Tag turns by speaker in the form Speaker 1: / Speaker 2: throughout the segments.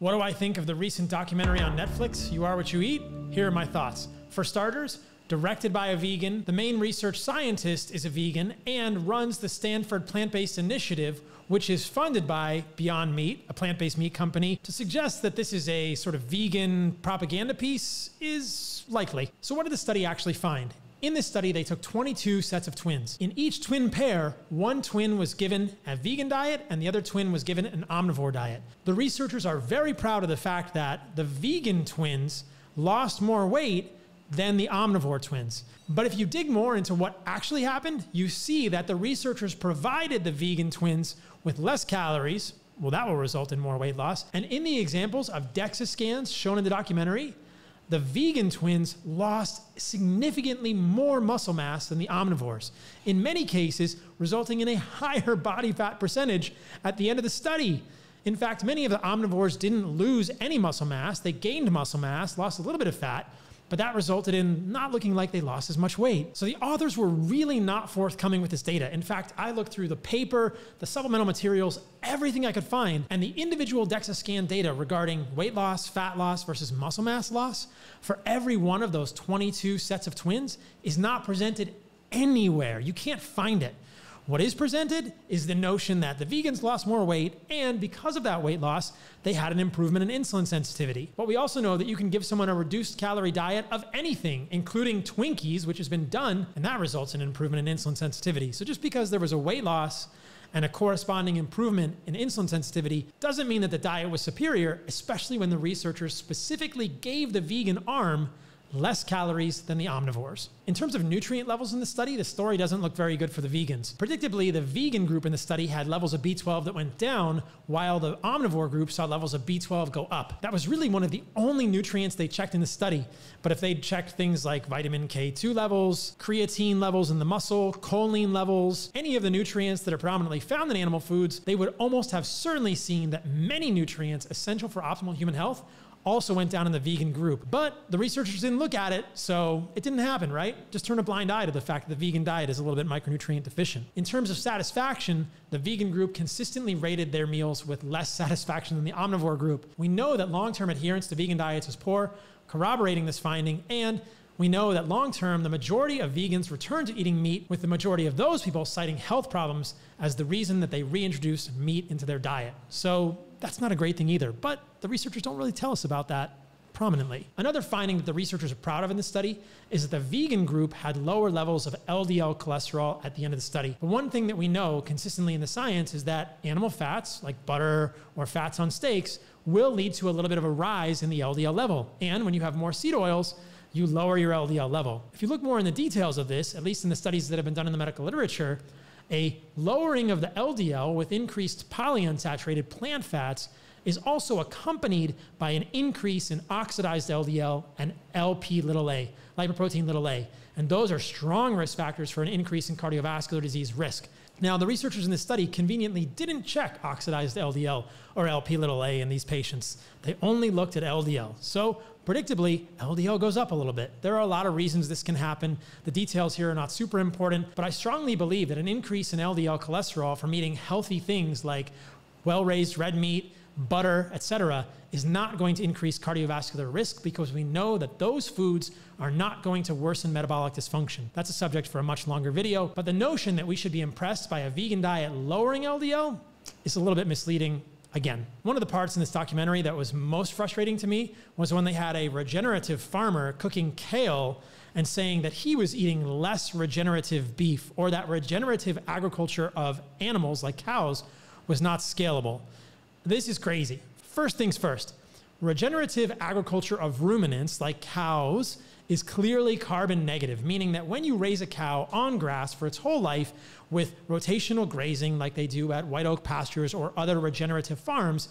Speaker 1: What do I think of the recent documentary on Netflix, You Are What You Eat? Here are my thoughts. For starters, directed by a vegan, the main research scientist is a vegan and runs the Stanford Plant-Based Initiative, which is funded by Beyond Meat, a plant-based meat company. To suggest that this is a sort of vegan propaganda piece is likely. So what did the study actually find? In this study, they took 22 sets of twins. In each twin pair, one twin was given a vegan diet and the other twin was given an omnivore diet. The researchers are very proud of the fact that the vegan twins lost more weight than the omnivore twins. But if you dig more into what actually happened, you see that the researchers provided the vegan twins with less calories. Well, that will result in more weight loss. And in the examples of DEXA scans shown in the documentary, the vegan twins lost significantly more muscle mass than the omnivores, in many cases resulting in a higher body fat percentage at the end of the study. In fact, many of the omnivores didn't lose any muscle mass. They gained muscle mass, lost a little bit of fat, but that resulted in not looking like they lost as much weight. So the authors were really not forthcoming with this data. In fact, I looked through the paper, the supplemental materials, everything I could find, and the individual DEXA scan data regarding weight loss, fat loss versus muscle mass loss for every one of those 22 sets of twins is not presented anywhere. You can't find it. What is presented is the notion that the vegans lost more weight, and because of that weight loss, they had an improvement in insulin sensitivity. But we also know that you can give someone a reduced calorie diet of anything, including Twinkies, which has been done, and that results in an improvement in insulin sensitivity. So just because there was a weight loss and a corresponding improvement in insulin sensitivity doesn't mean that the diet was superior, especially when the researchers specifically gave the vegan arm less calories than the omnivores. In terms of nutrient levels in the study, the story doesn't look very good for the vegans. Predictably, the vegan group in the study had levels of B12 that went down, while the omnivore group saw levels of B12 go up. That was really one of the only nutrients they checked in the study. But if they'd checked things like vitamin K2 levels, creatine levels in the muscle, choline levels, any of the nutrients that are predominantly found in animal foods, they would almost have certainly seen that many nutrients essential for optimal human health also went down in the vegan group. But the researchers didn't look at it, so it didn't happen, right? Just turn a blind eye to the fact that the vegan diet is a little bit micronutrient deficient. In terms of satisfaction, the vegan group consistently rated their meals with less satisfaction than the omnivore group. We know that long-term adherence to vegan diets is poor, corroborating this finding, and we know that long-term, the majority of vegans return to eating meat, with the majority of those people citing health problems as the reason that they reintroduce meat into their diet. So that's not a great thing either, but the researchers don't really tell us about that prominently. Another finding that the researchers are proud of in this study is that the vegan group had lower levels of LDL cholesterol at the end of the study. But one thing that we know consistently in the science is that animal fats, like butter or fats on steaks, will lead to a little bit of a rise in the LDL level. And when you have more seed oils, you lower your LDL level. If you look more in the details of this, at least in the studies that have been done in the medical literature, a lowering of the LDL with increased polyunsaturated plant fats is also accompanied by an increase in oxidized LDL and LP little a, lipoprotein little a. And those are strong risk factors for an increase in cardiovascular disease risk. Now, the researchers in this study conveniently didn't check oxidized LDL or LP little a in these patients. They only looked at LDL. So predictably, LDL goes up a little bit. There are a lot of reasons this can happen. The details here are not super important, but I strongly believe that an increase in LDL cholesterol from eating healthy things like well-raised red meat, butter, etc., is not going to increase cardiovascular risk, because we know that those foods are not going to worsen metabolic dysfunction. That's a subject for a much longer video, but the notion that we should be impressed by a vegan diet lowering LDL is a little bit misleading. Again, one of the parts in this documentary that was most frustrating to me was when they had a regenerative farmer cooking kale and saying that he was eating less regenerative beef, or that regenerative agriculture of animals like cows was not scalable. This is crazy. First things first, regenerative agriculture of ruminants like cows is clearly carbon negative, meaning that when you raise a cow on grass for its whole life with rotational grazing like they do at White Oak Pastures or other regenerative farms,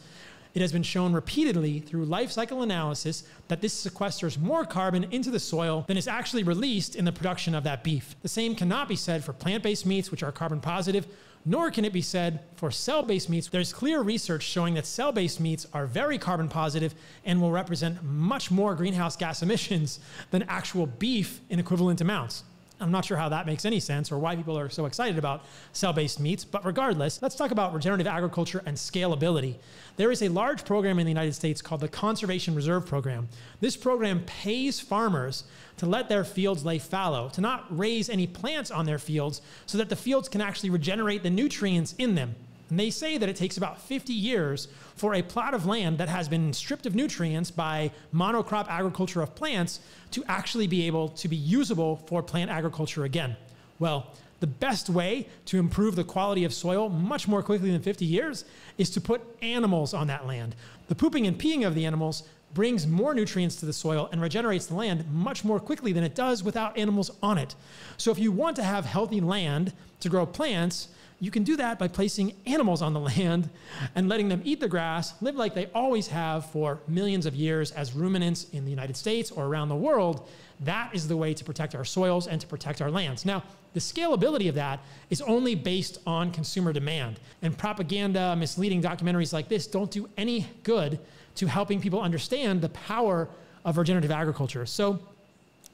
Speaker 1: it has been shown repeatedly through life cycle analysis that this sequesters more carbon into the soil than is actually released in the production of that beef. The same cannot be said for plant-based meats, which are carbon positive, nor can it be said for cell-based meats. There's clear research showing that cell-based meats are very carbon positive and will represent much more greenhouse gas emissions than actual beef in equivalent amounts. I'm not sure how that makes any sense or why people are so excited about cell-based meats, but regardless, let's talk about regenerative agriculture and scalability. There is a large program in the United States called the Conservation Reserve Program. This program pays farmers to let their fields lay fallow, to not raise any plants on their fields so that the fields can actually regenerate the nutrients in them. And they say that it takes about 50 years for a plot of land that has been stripped of nutrients by monocrop agriculture of plants to actually be able to be usable for plant agriculture again. Well, the best way to improve the quality of soil much more quickly than 50 years is to put animals on that land. The pooping and peeing of the animals brings more nutrients to the soil and regenerates the land much more quickly than it does without animals on it. So if you want to have healthy land to grow plants, you can do that by placing animals on the land and letting them eat the grass, live like they always have for millions of years as ruminants in the United States or around the world. That is the way to protect our soils and to protect our lands. Now, the scalability of that is only based on consumer demand. And propaganda, misleading documentaries like this don't do any good to helping people understand the power of regenerative agriculture. So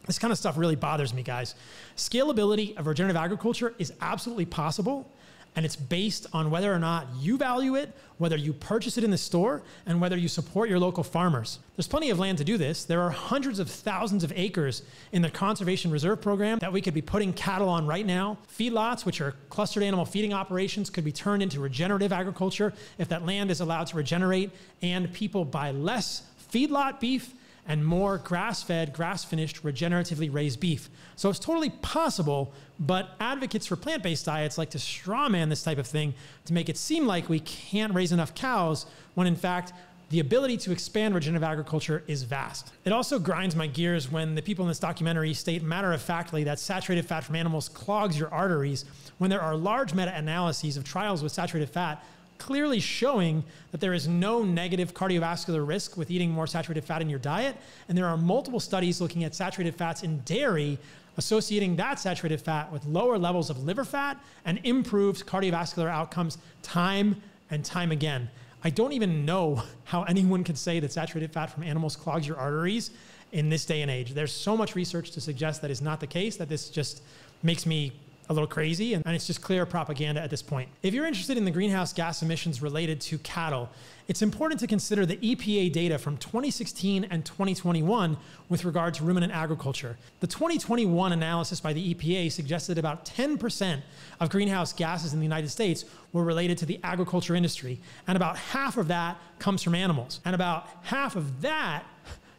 Speaker 1: this kind of stuff really bothers me, guys. Scalability of regenerative agriculture is absolutely possible, and it's based on whether or not you value it, whether you purchase it in the store, and whether you support your local farmers. There's plenty of land to do this. There are hundreds of thousands of acres in the Conservation Reserve Program that we could be putting cattle on right now. Feedlots, which are clustered animal feeding operations, could be turned into regenerative agriculture if that land is allowed to regenerate, and people buy less feedlot beef and more grass-fed, grass-finished, regeneratively raised beef. So it's totally possible, but advocates for plant-based diets like to strawman this type of thing to make it seem like we can't raise enough cows, when in fact, the ability to expand regenerative agriculture is vast. It also grinds my gears when the people in this documentary state matter-of-factly that saturated fat from animals clogs your arteries, when there are large meta-analyses of trials with saturated fat clearly showing that there is no negative cardiovascular risk with eating more saturated fat in your diet. And there are multiple studies looking at saturated fats in dairy, associating that saturated fat with lower levels of liver fat and improved cardiovascular outcomes time and time again. I don't even know how anyone could say that saturated fat from animals clogs your arteries in this day and age. There's so much research to suggest that is not the case that this just makes me a little crazy, and it's just clear propaganda at this point. If you're interested in the greenhouse gas emissions related to cattle, it's important to consider the EPA data from 2016 and 2021 with regard to ruminant agriculture. The 2021 analysis by the EPA suggested about 10% of greenhouse gases in the United States were related to the agriculture industry, and about half of that comes from animals, and about half of that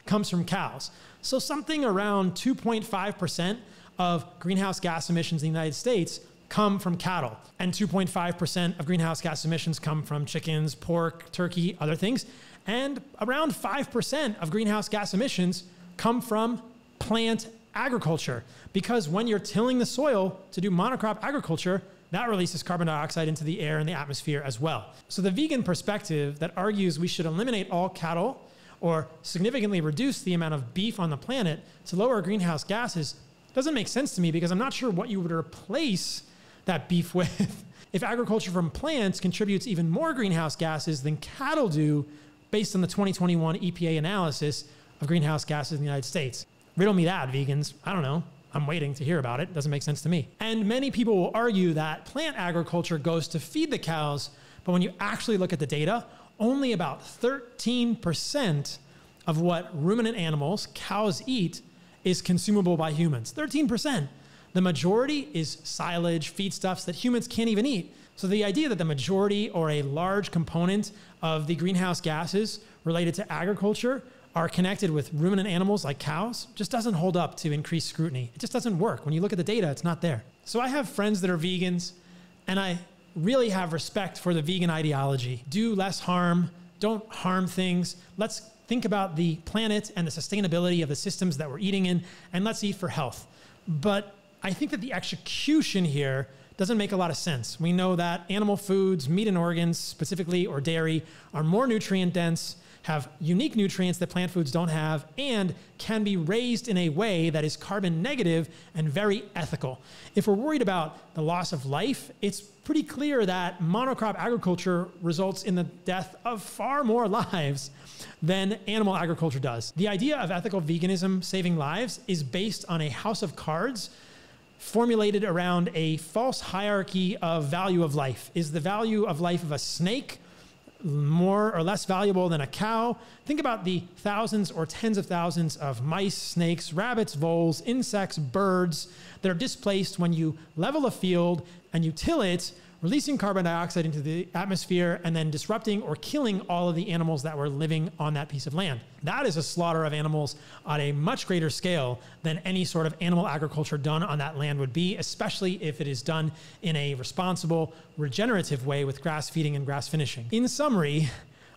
Speaker 1: comes from cows. So something around 2.5% of greenhouse gas emissions in the United States come from cattle, and 2.5% of greenhouse gas emissions come from chickens, pork, turkey, other things, and around 5% of greenhouse gas emissions come from plant agriculture, because when you're tilling the soil to do monocrop agriculture, that releases carbon dioxide into the air and the atmosphere as well. So the vegan perspective that argues we should eliminate all cattle or significantly reduce the amount of beef on the planet to lower greenhouse gases doesn't make sense to me, because I'm not sure what you would replace that beef with if agriculture from plants contributes even more greenhouse gases than cattle do based on the 2021 EPA analysis of greenhouse gases in the United States. Riddle me that, vegans. I don't know. I'm waiting to hear about it. Doesn't make sense to me. And many people will argue that plant agriculture goes to feed the cows, but when you actually look at the data, only about 13% of what ruminant animals, cows, eat is consumable by humans. 13%. The majority is silage, feedstuffs that humans can't even eat. So the idea that the majority or a large component of the greenhouse gases related to agriculture are connected with ruminant animals like cows just doesn't hold up to increased scrutiny. It just doesn't work. When you look at the data, it's not there. So I have friends that are vegans, and I really have respect for the vegan ideology. Do less harm, don't harm things. Let's think about the planet and the sustainability of the systems that we're eating in, and let's eat for health. But I think that the execution here doesn't make a lot of sense. We know that animal foods, meat and organs specifically, or dairy, are more nutrient dense, have unique nutrients that plant foods don't have, and can be raised in a way that is carbon negative and very ethical. If we're worried about the loss of life, it's pretty clear that monocrop agriculture results in the death of far more lives than animal agriculture does. The idea of ethical veganism saving lives is based on a house of cards formulated around a false hierarchy of value of life. Is the value of life of a snake more or less valuable than a cow? Think about the thousands or tens of thousands of mice, snakes, rabbits, voles, insects, birds that are displaced when you level a field and you till it, releasing carbon dioxide into the atmosphere and then disrupting or killing all of the animals that were living on that piece of land. That is a slaughter of animals on a much greater scale than any sort of animal agriculture done on that land would be, especially if it is done in a responsible, regenerative way with grass feeding and grass finishing. In summary,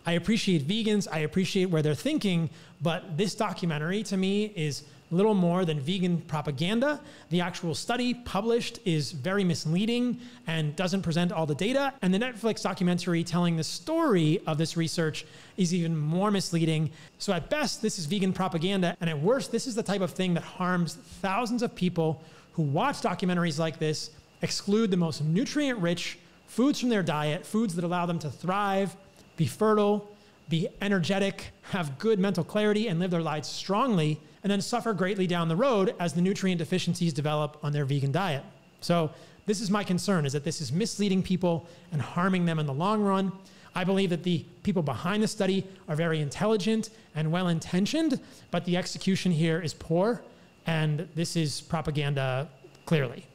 Speaker 1: I appreciate vegans, I appreciate where they're thinking, but this documentary to me is little more than vegan propaganda. The actual study published is very misleading and doesn't present all the data. And the Netflix documentary telling the story of this research is even more misleading. So at best, this is vegan propaganda. And at worst, this is the type of thing that harms thousands of people who watch documentaries like this, exclude the most nutrient-rich foods from their diet, foods that allow them to thrive, be fertile, be energetic, have good mental clarity, and live their lives strongly, and then suffer greatly down the road as the nutrient deficiencies develop on their vegan diet. So this is my concern, is that this is misleading people and harming them in the long run. I believe that the people behind the study are very intelligent and well-intentioned, but the execution here is poor, and this is propaganda clearly.